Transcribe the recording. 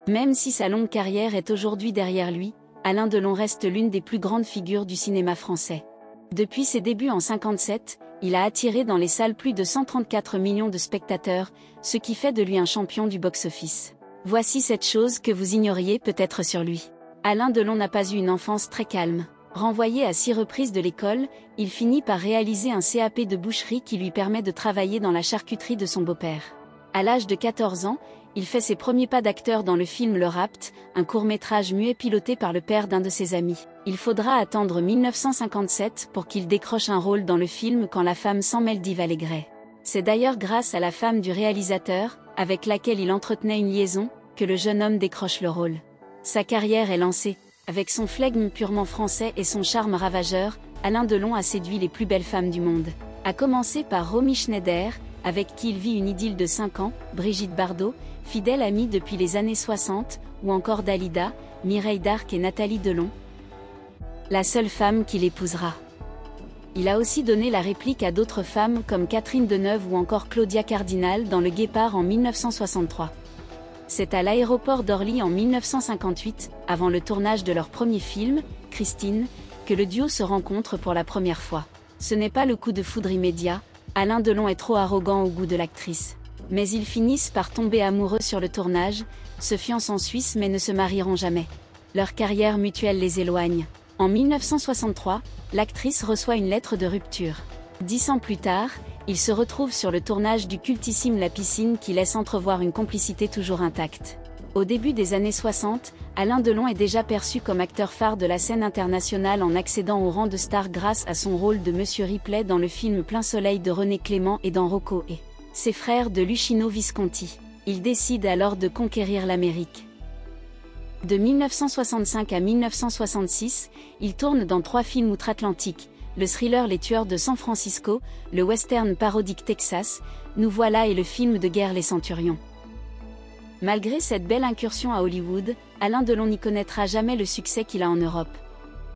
Même si sa longue carrière est aujourd'hui derrière lui, Alain Delon reste l'une des plus grandes figures du cinéma français. Depuis ses débuts en 1957, il a attiré dans les salles plus de 134 millions de spectateurs, ce qui fait de lui un champion du box-office. Voici 7 choses que vous ignoriez peut-être sur lui. Alain Delon n'a pas eu une enfance très calme. Renvoyé à 6 reprises de l'école, il finit par réaliser un CAP de boucherie qui lui permet de travailler dans la charcuterie de son beau-père. À l'âge de 14 ans, il fait ses premiers pas d'acteur dans le film Le Rapt, un court-métrage muet piloté par le père d'un de ses amis. Il faudra attendre 1957 pour qu'il décroche un rôle dans le film Quand la femme s'en mêle d'Yves Allégret. C'est d'ailleurs grâce à la femme du réalisateur, avec laquelle il entretenait une liaison, que le jeune homme décroche le rôle. Sa carrière est lancée. Avec son flegme purement français et son charme ravageur, Alain Delon a séduit les plus belles femmes du monde. À commencer par Romy Schneider, avec qui il vit une idylle de 5 ans, Brigitte Bardot, fidèle amie depuis les années 60, ou encore Dalida, Mireille d'Arc et Nathalie Delon, la seule femme qu'il épousera. Il a aussi donné la réplique à d'autres femmes comme Catherine Deneuve ou encore Claudia Cardinal dans Le Guépard en 1963. C'est à l'aéroport d'Orly en 1958, avant le tournage de leur premier film, Christine, que le duo se rencontre pour la première fois. Ce n'est pas le coup de foudre immédiat, Alain Delon est trop arrogant au goût de l'actrice. Mais ils finissent par tomber amoureux sur le tournage, se fiancent en Suisse mais ne se marieront jamais. Leur carrière mutuelle les éloigne. En 1963, l'actrice reçoit une lettre de rupture. 10 ans plus tard, ils se retrouvent sur le tournage du cultissime La Piscine qui laisse entrevoir une complicité toujours intacte. Au début des années 60, Alain Delon est déjà perçu comme acteur phare de la scène internationale en accédant au rang de star grâce à son rôle de Monsieur Ripley dans le film Plein Soleil de René Clément et dans Rocco et ses frères de Luchino Visconti. Il décide alors de conquérir l'Amérique. De 1965 à 1966, il tourne dans 3 films outre-Atlantique, le thriller Les Tueurs de San Francisco, le western parodique Texas, Nous voilà et le film de guerre Les Centurions. Malgré cette belle incursion à Hollywood, Alain Delon n'y connaîtra jamais le succès qu'il a en Europe.